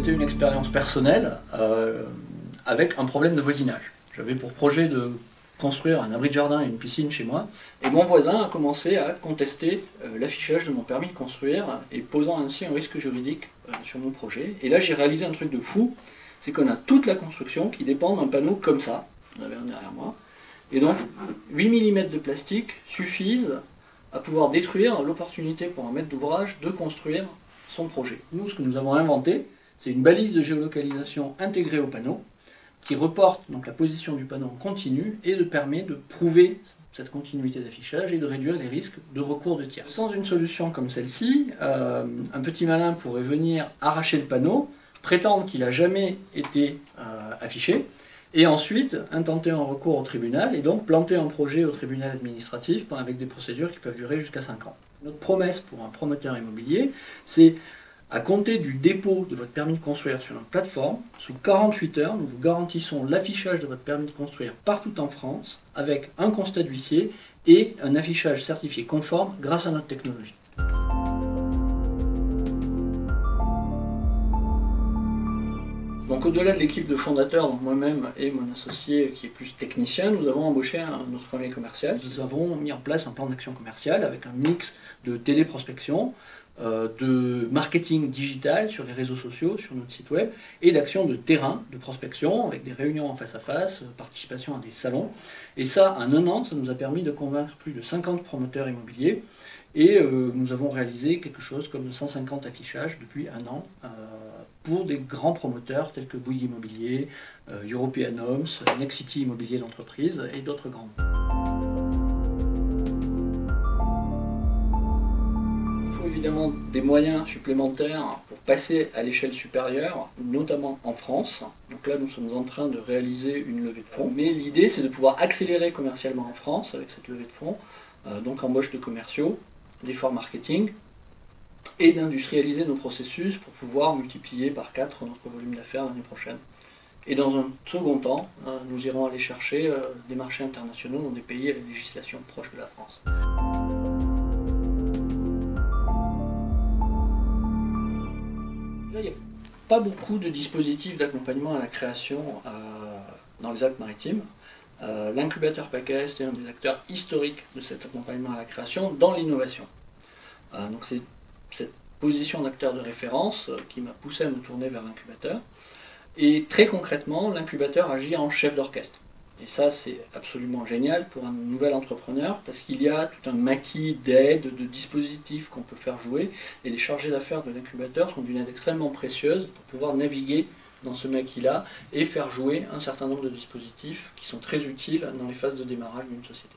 c'était une expérience personnelle avec un problème de voisinage. J'avais pour projet de construire un abri de jardin et une piscine chez moi, et mon voisin a commencé à contester l'affichage de mon permis de construire, et posant ainsi un risque juridique sur mon projet. Et là j'ai réalisé un truc de fou, c'est qu'on a toute la construction qui dépend d'un panneau comme ça, on avait un derrière moi, et donc 8 mm de plastique suffisent à pouvoir détruire l'opportunité pour un maître d'ouvrage de construire son projet. Nous, ce que nous avons inventé, c'est une balise de géolocalisation intégrée au panneau, qui reporte donc la position du panneau en continu et permet de prouver cette continuité d'affichage et de réduire les risques de recours de tiers. Sans une solution comme celle-ci, un petit malin pourrait venir arracher le panneau, prétendre qu'il n'a jamais été affiché, et ensuite intenter un recours au tribunal et donc planter un projet au tribunal administratif avec des procédures qui peuvent durer jusqu'à 5 ans. Notre promesse pour un promoteur immobilier, c'est à compter du dépôt de votre permis de construire sur notre plateforme, sous 48 heures, nous vous garantissons l'affichage de votre permis de construire partout en France avec un constat d'huissier et un affichage certifié conforme grâce à notre technologie. Donc au-delà de l'équipe de fondateurs, donc moi-même et mon associé qui est plus technicien, nous avons embauché notre premier commercial. Nous avons mis en place un plan d'action commerciale avec un mix de téléprospection, de marketing digital sur les réseaux sociaux, sur notre site web, et d'actions de terrain, de prospection, avec des réunions en face à face, participation à des salons. Et ça, en un an, ça nous a permis de convaincre plus de 50 promoteurs immobiliers, et nous avons réalisé quelque chose comme 150 affichages depuis un an pour des grands promoteurs tels que Bouygues Immobilier, European Homes, Nexity Immobilier d'entreprise et d'autres grands. Il faut évidemment des moyens supplémentaires pour passer à l'échelle supérieure, notamment en France. Donc là, nous sommes en train de réaliser une levée de fonds. Mais l'idée, c'est de pouvoir accélérer commercialement en France avec cette levée de fonds, donc embauche de commerciaux, d'efforts marketing, et d'industrialiser nos processus pour pouvoir multiplier par 4 notre volume d'affaires l'année prochaine. Et dans un second temps, nous irons aller chercher des marchés internationaux dans des pays à la législation proche de la France. Là, il n'y a pas beaucoup de dispositifs d'accompagnement à la création dans les Alpes-Maritimes. L'incubateur PACAEST est un des acteurs historiques de cet accompagnement à la création dans l'innovation. Donc c'est cette position d'acteur de référence qui m'a poussé à me tourner vers l'incubateur. Et très concrètement, l'incubateur agit en chef d'orchestre. Et ça, c'est absolument génial pour un nouvel entrepreneur parce qu'il y a tout un maquis d'aides, de dispositifs qu'on peut faire jouer. Et les chargés d'affaires de l'incubateur sont d'une aide extrêmement précieuse pour pouvoir naviguer dans ce maquis-là et faire jouer un certain nombre de dispositifs qui sont très utiles dans les phases de démarrage d'une société.